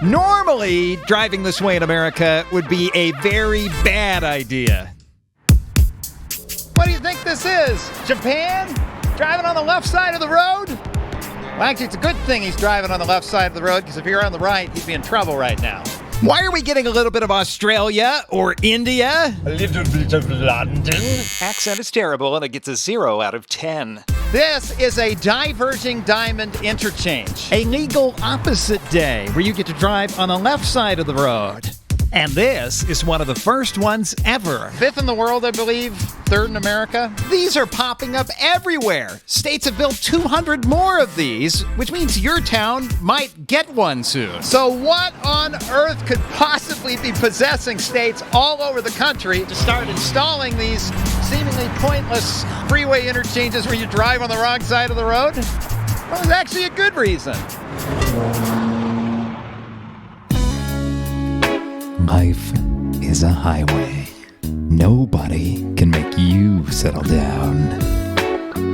Normally, driving this way in America would be a very bad idea. What do you think this is? Japan? Driving on the left side of the road? Well, actually, it's a good thing he's driving on the left side of the road, because if you're on the right, he'd be in trouble right now. Why are we getting a little bit of Australia or India? A little bit of London. Accent is terrible, and it gets a 0 out of 10. This is a Diverging Diamond Interchange, a legal opposite day where you get to drive on the left side of the road. And this is one of the first ones ever. 5th in the world, I believe. 3rd in America. These are popping up everywhere. States have built 200 more of these, which means your town might get one soon. So what on earth could possibly be possessing states all over the country to start installing these seemingly pointless freeway interchanges where you drive on the wrong side of the road? Well, there's actually a good reason. Life is a highway. Nobody can make you settle down.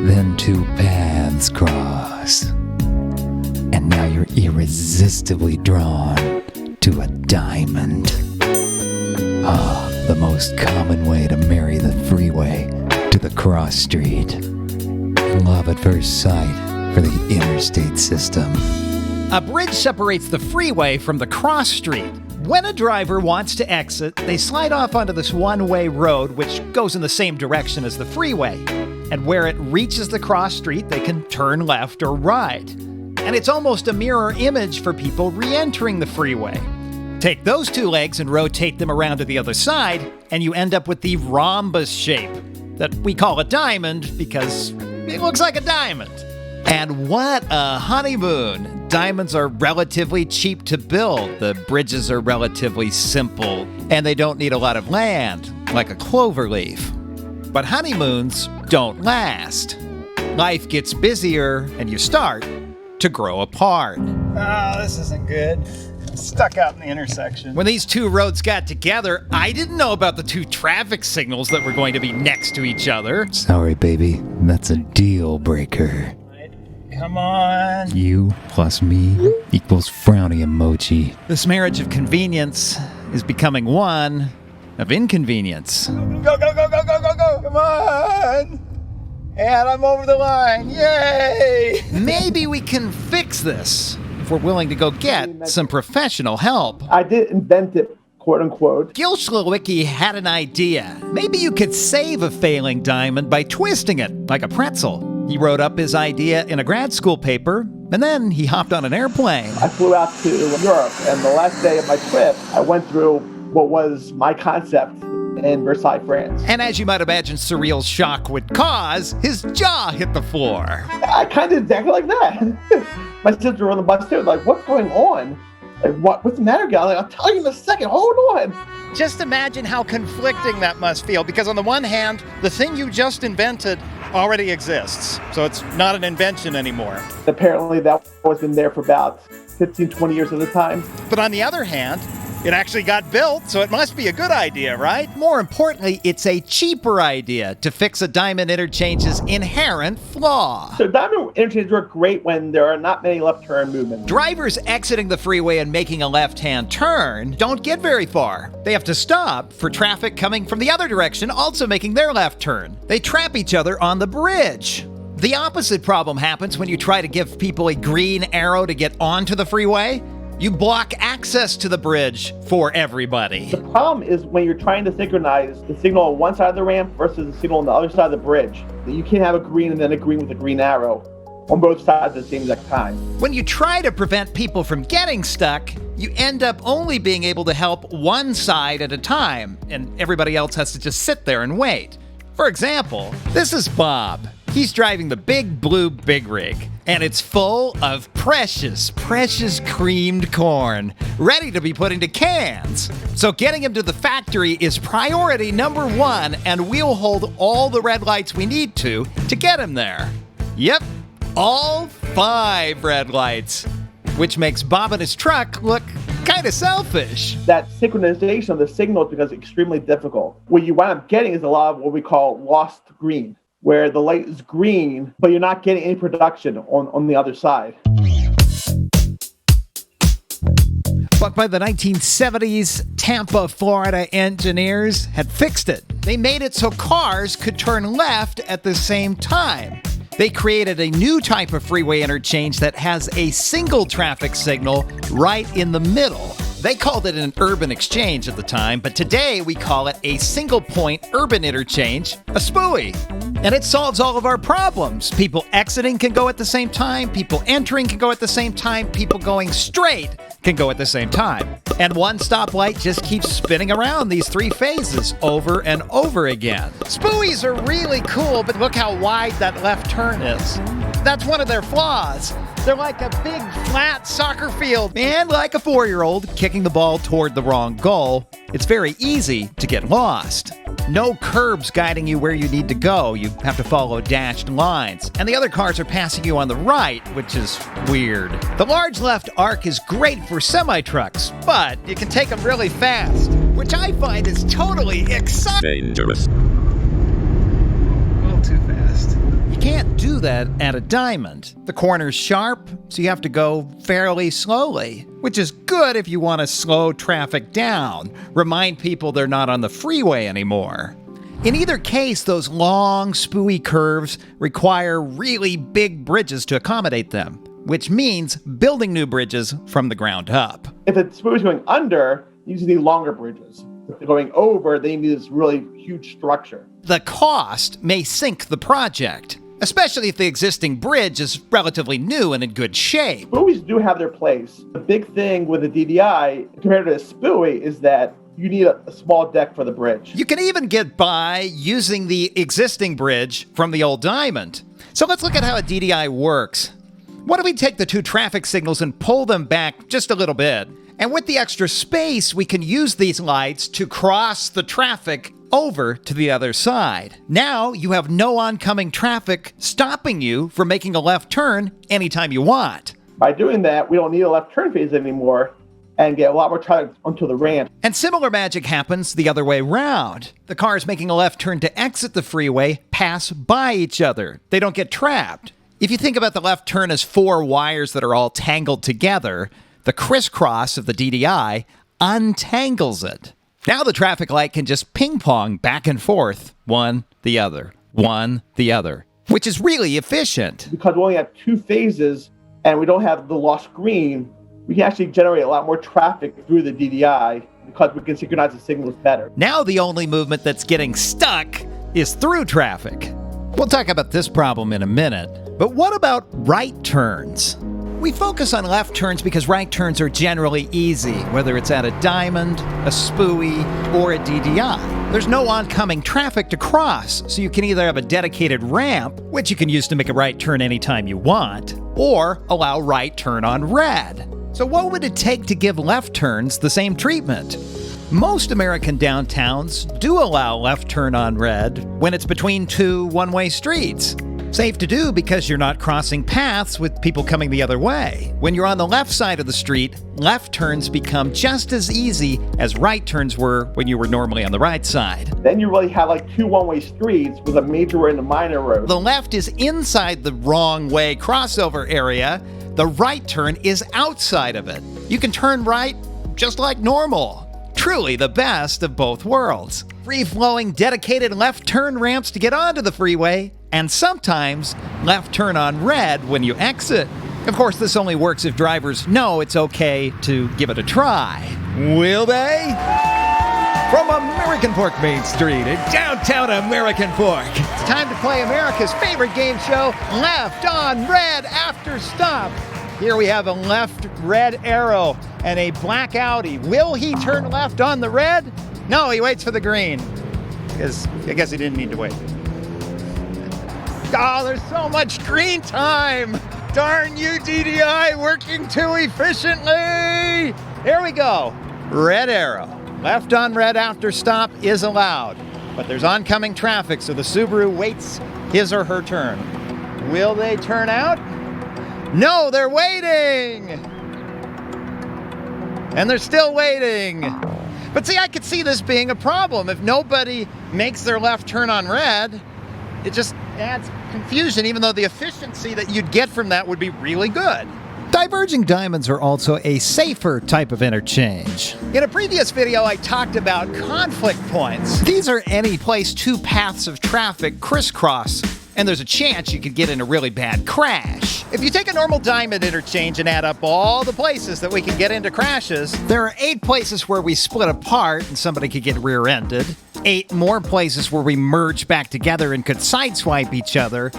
Then two paths cross. And now you're irresistibly drawn to a diamond. The most common way to marry the freeway to the cross street. Love at first sight for the interstate system. A bridge separates the freeway from the cross street. When a driver wants to exit, they slide off onto this one-way road, which goes in the same direction as the freeway. And where it reaches the cross street, they can turn left or right. And it's almost a mirror image for people re-entering the freeway. Take those two legs and rotate them around to the other side, and you end up with the rhombus shape that we call a diamond because it looks like a diamond. And what a honeymoon! Diamonds are relatively cheap to build, the bridges are relatively simple, and they don't need a lot of land, like a clover leaf. But honeymoons don't last. Life gets busier, and you start to grow apart. Oh, this isn't good. I'm stuck out in the intersection. When these two roads got together, I didn't know about the two traffic signals that were going to be next to each other. Sorry, baby. That's a deal breaker. Come on. You plus me equals frowny emoji. This marriage of convenience is becoming one of inconvenience. Go, go, go, go, go, go, go. Come on. And I'm over the line. Yay. Maybe we can fix this if we're willing to go get some professional help. I did invent it, quote unquote. Gil Chlewicki had an idea. Maybe you could save a failing diamond by twisting it like a pretzel. He wrote up his idea in a grad school paper, and then he hopped on an airplane. I flew out to Europe, and the last day of my trip, I went through what was my concept in Versailles, France. And as you might imagine surreal shock would cause, his jaw hit the floor. I kind of exactly like that. My sister was on the bus too, like, what's going on? Like, what's the matter, guy? Like, I'll tell you in a second, hold on. Just imagine how conflicting that must feel, because on the one hand, the thing you just invented already exists, so it's not an invention anymore. Apparently that was in there for about 15, 20 years at a time. But on the other hand, it actually got built, so it must be a good idea, right? More importantly, it's a cheaper idea to fix a diamond interchange's inherent flaw. So diamond interchanges work great when there are not many left turn movements. Drivers exiting the freeway and making a left-hand turn don't get very far. They have to stop for traffic coming from the other direction, also making their left turn. They trap each other on the bridge. The opposite problem happens when you try to give people a green arrow to get onto the freeway. You block access to the bridge for everybody. The problem is when you're trying to synchronize the signal on one side of the ramp versus the signal on the other side of the bridge. You can't have a green and then a green with a green arrow on both sides at the same exact time. When you try to prevent people from getting stuck, you end up only being able to help one side at a time, and everybody else has to just sit there and wait. For example, this is Bob. He's driving the big blue big rig, and it's full of precious, precious creamed corn, ready to be put into cans. So getting him to the factory is priority number one, and we'll hold all the red lights we need to get him there. Yep, all 5 red lights, which makes Bob and his truck look kind of selfish. That synchronization of the signals becomes extremely difficult. What you wind up getting is a lot of what we call lost green, where the light is green, but you're not getting any production on the other side. But by the 1970s, Tampa, Florida engineers had fixed it. They made it so cars could turn left at the same time. They created a new type of freeway interchange that has a single traffic signal right in the middle. They called it an urban exchange at the time, but today we call it a single-point urban interchange, a SPUI. And it solves all of our problems. People exiting can go at the same time, people entering can go at the same time, people going straight can go at the same time. And one stoplight just keeps spinning around these three phases over and over again. SPUIs are really cool, but look how wide that left turn is. That's one of their flaws. They're like a big, flat soccer field. And like a 4-year-old kicking the ball toward the wrong goal, it's very easy to get lost. No curbs guiding you where you need to go. You have to follow dashed lines. And the other cars are passing you on the right, which is weird. The large left arc is great for semi-trucks, but you can take them really fast, which I find is totally exciting. Dangerous. A little too fast. You can't do that at a diamond. The corner's sharp, so you have to go fairly slowly, which is good if you want to slow traffic down, remind people they're not on the freeway anymore. In either case, those long, SPUI curves require really big bridges to accommodate them, which means building new bridges from the ground up. If the SPUI is going under, you usually need longer bridges. If they're going over, they need this really huge structure. The cost may sink the project, especially if the existing bridge is relatively new and in good shape. SPUIs do have their place. The big thing with a DDI compared to a SPUI is that you need a small deck for the bridge. You can even get by using the existing bridge from the old diamond. So let's look at how a DDI works. What if we take the two traffic signals and pull them back just a little bit? And with the extra space, we can use these lights to cross the traffic over to the other side. Now you have no oncoming traffic stopping you from making a left turn anytime you want. By doing that, we don't need a left turn phase anymore and get a lot more traffic onto the ramp. And similar magic happens the other way around. The cars making a left turn to exit the freeway pass by each other. They don't get trapped. If you think about the left turn as 4 wires that are all tangled together, the crisscross of the DDI untangles it. Now the traffic light can just ping-pong back and forth, one, the other, which is really efficient. Because we only have 2 phases and we don't have the lost green, we can actually generate a lot more traffic through the DDI because we can synchronize the signals better. Now the only movement that's getting stuck is through traffic. We'll talk about this problem in a minute, but what about right turns? We focus on left turns because right turns are generally easy, whether it's at a diamond, a SPUI, or a DDI. There's no oncoming traffic to cross, so you can either have a dedicated ramp, which you can use to make a right turn anytime you want, or allow right turn on red. So what would it take to give left turns the same treatment? Most American downtowns do allow left turn on red when it's between 2 one-way streets. Safe to do because you're not crossing paths with people coming the other way. When you're on the left side of the street, left turns become just as easy as right turns were when you were normally on the right side. Then you really have like 2 one-way streets with a major road and a minor road. The left is inside the wrong way crossover area. The right turn is outside of it. You can turn right just like normal. Truly the best of both worlds. Free-flowing dedicated left turn ramps to get onto the freeway, and sometimes left turn on red when you exit. Of course, this only works if drivers know it's okay to give it a try. Will they? From American Fork Main Street in downtown American Fork, it's time to play America's favorite game show, Left on Red After Stop. Here we have a left red arrow and a black Audi. Will he turn left on the red? No, he waits for the green. Because I guess he didn't need to wait. Oh, there's so much green time. Darn you, DDI, working too efficiently. Here we go. Red arrow. Left on red after stop is allowed. But there's oncoming traffic, so the Subaru waits his or her turn. Will they turn out? No, they're waiting. And they're still waiting. But see, I could see this being a problem. If nobody makes their left turn on red, it just adds confusion, even though the efficiency that you'd get from that would be really good. Diverging diamonds are also a safer type of interchange. In a previous video, I talked about conflict points. These are any place two paths of traffic crisscross, and there's a chance you could get in a really bad crash. If you take a normal diamond interchange and add up all the places that we can get into crashes, there are 8 places where we split apart and somebody could get rear-ended, 8 more places where we merge back together and could sideswipe each other.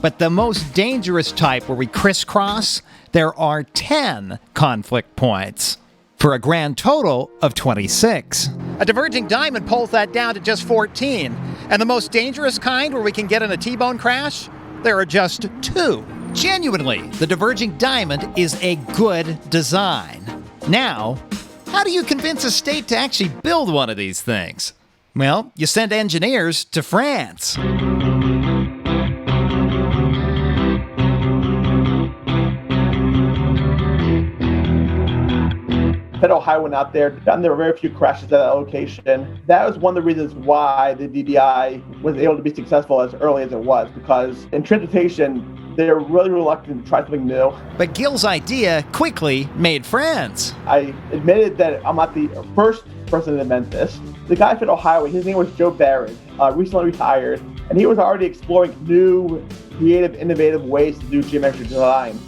But the most dangerous type where we crisscross, there are 10 conflict points, for a grand total of 26. A diverging diamond pulls that down to just 14. And the most dangerous kind where we can get in a T-bone crash, there are just 2. Genuinely, the diverging diamond is a good design. Now, how do you convince a state to actually build one of these things? Well, you send engineers to France. Federal highway went out there, and there were very few crashes at that location. That was one of the reasons why the DDI was able to be successful as early as it was, because in transportation, they're really reluctant to try something new. But Gil's idea quickly made friends. I admitted that I'm not the first person to invent this. The guy at Federal Highway, his name was Joe Barrett, recently retired, and he was already exploring new, creative, innovative ways to do geometric design.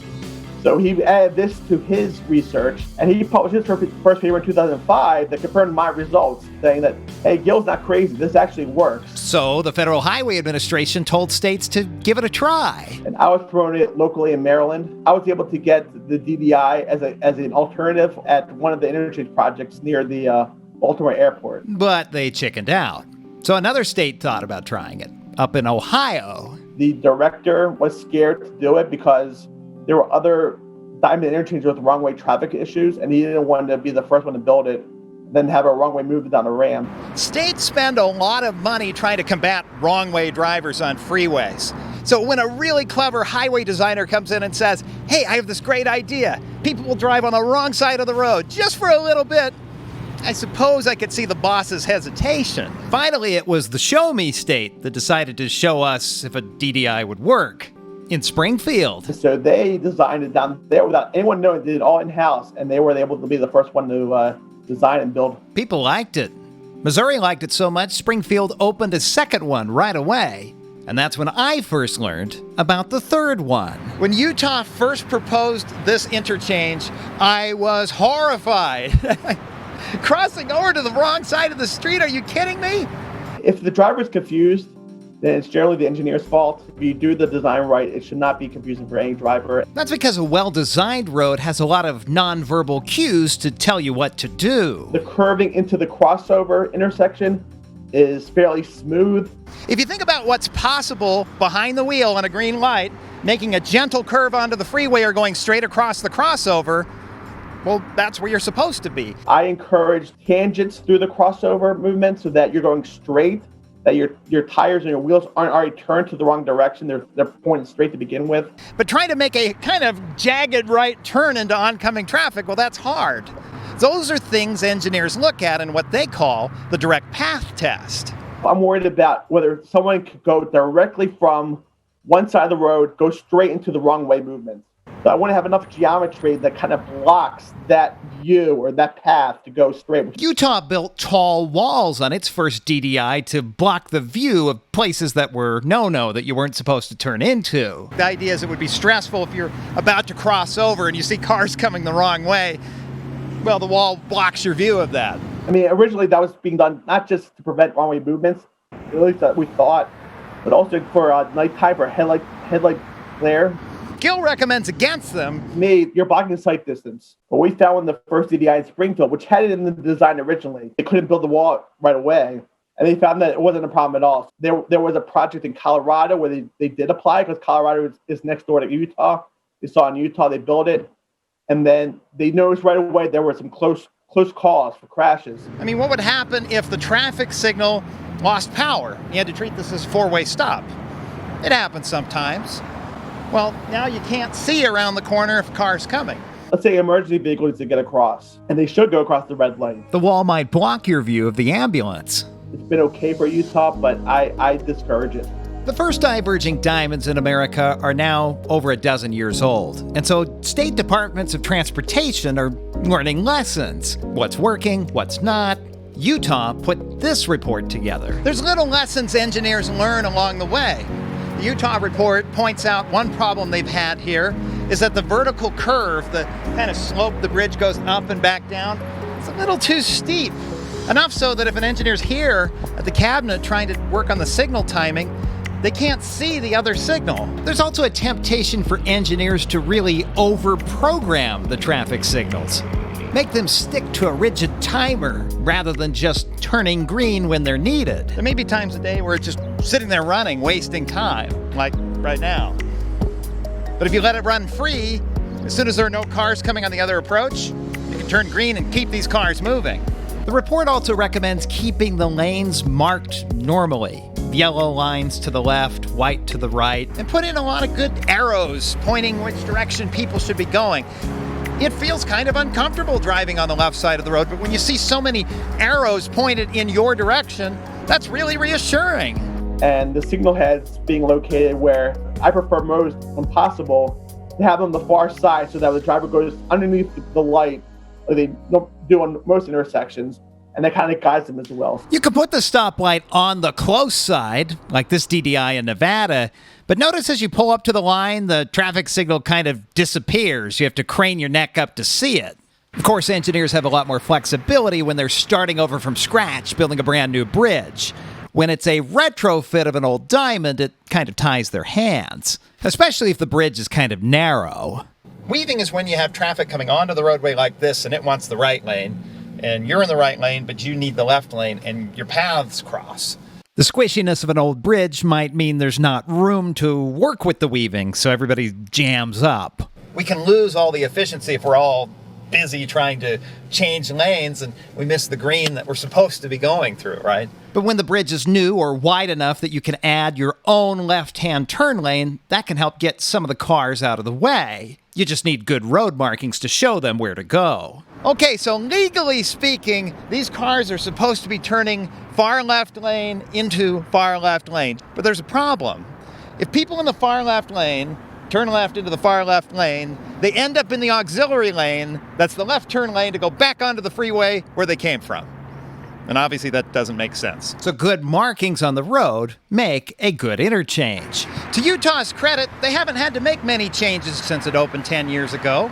So he added this to his research, and he published his first paper in 2005 that confirmed my results, saying that, hey, Gil's not crazy, this actually works. So the Federal Highway Administration told states to give it a try. And I was promoting it locally in Maryland. I was able to get the DDI as an alternative at one of the interchange projects near the Baltimore airport. But they chickened out. So another state thought about trying it, up in Ohio. The director was scared to do it because there were other diamond interchanges with wrong-way traffic issues, and he didn't want to be the first one to build it, then have a wrong-way move down a ramp. States spend a lot of money trying to combat wrong-way drivers on freeways. So when a really clever highway designer comes in and says, hey, I have this great idea. People will drive on the wrong side of the road just for a little bit. I suppose I could see the boss's hesitation. Finally, it was the Show Me state that decided to show us if a DDI would work. In Springfield. So they designed it down there without anyone knowing. They did it all in-house, and they were able to be the first one to design and build. People liked it. Missouri liked it so much, Springfield opened a second one right away. And that's when I first learned about the third one. When Utah first proposed this interchange, I was horrified. Crossing over to the wrong side of the street, are you kidding me? If the driver's confused, then it's generally the engineer's fault. If you do the design right, it should not be confusing for any driver. That's because a well-designed road has a lot of nonverbal cues to tell you what to do. The curving into the crossover intersection is fairly smooth. If you think about what's possible behind the wheel on a green light, making a gentle curve onto the freeway or going straight across the crossover, well, that's where you're supposed to be. I encourage tangents through the crossover movement so that you're going straight, that your tires and your wheels aren't already turned to the wrong direction. They're pointed straight to begin with. But trying to make a kind of jagged right turn into oncoming traffic, well, that's hard. Those are things engineers look at in what they call the direct path test. I'm worried about whether someone could go directly from one side of the road, go straight into the wrong way movement. So I want to have enough geometry that kind of blocks that view or that path to go straight. Utah built tall walls on its first DDI to block the view of places that were no-no, that you weren't supposed to turn into. The idea is it would be stressful if you're about to cross over and you see cars coming the wrong way. Well, the wall blocks your view of that. I mean, originally that was being done not just to prevent wrong way movements, at least that we thought, but also for nighttime or headlight glare. Gil recommends against them. You're blocking the sight distance. But we found in the first DDI in Springfield, which had it in the design originally, they couldn't build the wall right away. And they found that it wasn't a problem at all. There was a project in Colorado where they did apply because Colorado is next door to Utah. They saw in Utah, they built it. And then they noticed right away there were some close calls for crashes. I mean, what would happen if the traffic signal lost power? You had to treat this as a four-way stop. It happens sometimes. Well, now you can't see around the corner if a car's coming. Let's say an emergency vehicle needs to get across, and they should go across the red light. The wall might block your view of the ambulance. It's been okay for Utah, but I discourage it. The first diverging diamonds in America are now over a dozen years old, and so state departments of transportation are learning lessons. What's working, what's not. Utah put this report together. There's little lessons engineers learn along the way. The Utah report points out one problem they've had here is that the vertical curve, the kind of slope the bridge goes up and back down, it's a little too steep. Enough so that if an engineer's here at the cabinet trying to work on the signal timing, they can't see the other signal. There's also a temptation for engineers to really over-program the traffic signals. Make them stick to a rigid timer rather than just turning green when they're needed. There may be times a day where it's just sitting there running, wasting time, like right now. But if you let it run free, as soon as there are no cars coming on the other approach, you can turn green and keep these cars moving. The report also recommends keeping the lanes marked normally. Yellow lines to the left, white to the right, and put in a lot of good arrows pointing which direction people should be going. It feels kind of uncomfortable driving on the left side of the road, but when you see so many arrows pointed in your direction, that's really reassuring. And the signal heads being located where I prefer most, when possible, to have them on the far side so that the driver goes underneath the light, like they do on most intersections, and that kind of guides them as well. You can put the stoplight on the close side, like this DDI in Nevada, but notice as you pull up to the line, the traffic signal kind of disappears. You have to crane your neck up to see it. Of course, engineers have a lot more flexibility when they're starting over from scratch, building a brand new bridge. When it's a retrofit of an old diamond, it kind of ties their hands, especially if the bridge is kind of narrow. Weaving is when you have traffic coming onto the roadway like this and it wants the right lane, and you're in the right lane, but you need the left lane, and your paths cross. The squishiness of an old bridge might mean there's not room to work with the weaving, so everybody jams up. We can lose all the efficiency if we're all busy trying to change lanes and we miss the green that we're supposed to be going through, right? But when the bridge is new or wide enough that you can add your own left-hand turn lane, that can help get some of the cars out of the way. You just need good road markings to show them where to go. Okay, so legally speaking, these cars are supposed to be turning far left lane into far left lane. But there's a problem. If people in the far left lane turn left into the far left lane, they end up in the auxiliary lane. That's the left turn lane to go back onto the freeway where they came from. And obviously that doesn't make sense. So good markings on the road make a good interchange. To Utah's credit, they haven't had to make many changes since it opened 10 years ago.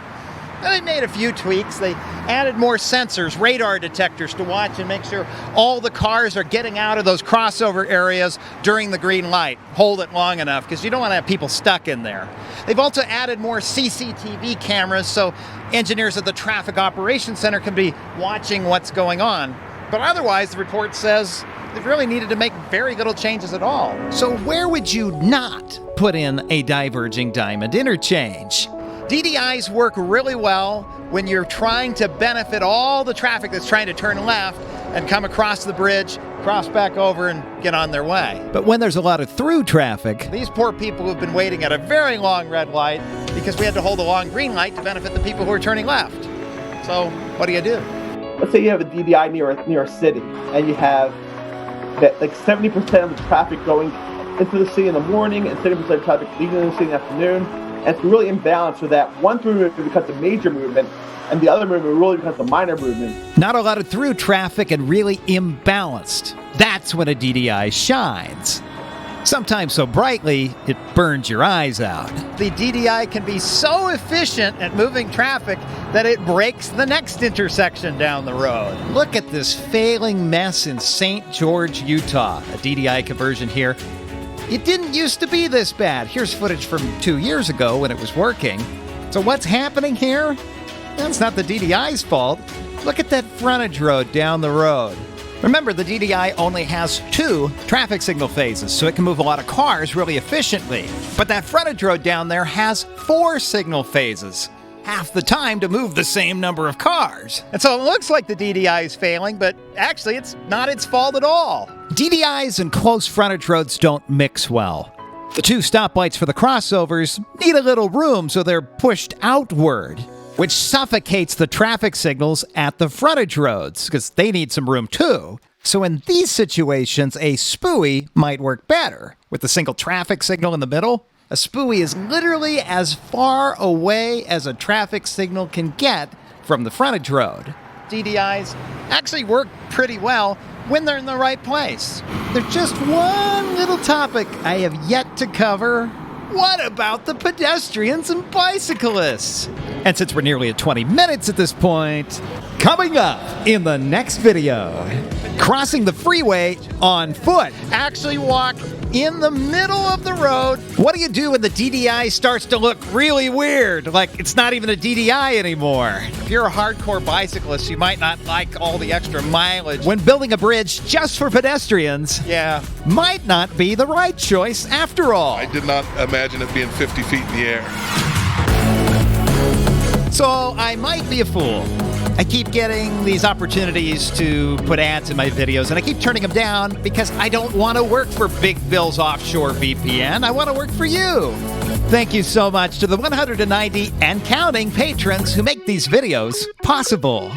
And they made a few tweaks. They added more sensors, radar detectors to watch and make sure all the cars are getting out of those crossover areas during the green light. Hold it long enough because you don't want to have people stuck in there. They've also added more CCTV cameras so engineers at the Traffic Operations Center can be watching what's going on. But otherwise, the report says they've really needed to make very little changes at all. So where would you not put in a diverging diamond interchange? DDIs work really well when you're trying to benefit all the traffic that's trying to turn left and come across the bridge, cross back over, and get on their way. But when there's a lot of through traffic, these poor people who've been waiting at a very long red light because we had to hold a long green light to benefit the people who are turning left. So what do you do? Let's say you have a DDI near a city, and you have that like 70% of the traffic going into the city in the morning and 70% of traffic leaving the city in the afternoon. And it's really imbalanced so that one through movement becomes a major movement and the other movement really becomes a minor movement. Not a lot of through traffic and really imbalanced. That's when a DDI shines. Sometimes so brightly, it burns your eyes out. The DDI can be so efficient at moving traffic that it breaks the next intersection down the road. Look at this failing mess in St. George, Utah. A DDI conversion here. It didn't used to be this bad. Here's footage from 2 years ago when it was working. So what's happening here? That's not the DDI's fault. Look at that frontage road down the road. Remember, the DDI only has 2 traffic signal phases, so it can move a lot of cars really efficiently. But that frontage road down there has 4 signal phases. Half the time to move the same number of cars. And so it looks like the DDI is failing, but actually it's not its fault at all. DDIs and close frontage roads don't mix well. The 2 stoplights for the crossovers need a little room, so they're pushed outward, which suffocates the traffic signals at the frontage roads, because they need some room too. So in these situations, a SPUI might work better. With the single traffic signal in the middle, a SPUI is literally as far away as a traffic signal can get from the frontage road. DDIs actually work pretty well when they're in the right place. There's just one little topic I have yet to cover. What about the pedestrians and bicyclists? And since we're nearly at 20 minutes at this point, coming up in the next video, crossing the freeway on foot. Actually walk in the middle of the road. What do you do when the DDI starts to look really weird? Like it's not even a DDI anymore. If you're a hardcore bicyclist, you might not like all the extra mileage. When building a bridge just for pedestrians, might not be the right choice after all. I did not imagine it being 50 feet in the air. So I might be a fool. I keep getting these opportunities to put ads in my videos, and I keep turning them down because I don't want to work for Big Bill's Offshore VPN. I want to work for you. Thank you so much to the 190 and counting patrons who make these videos possible.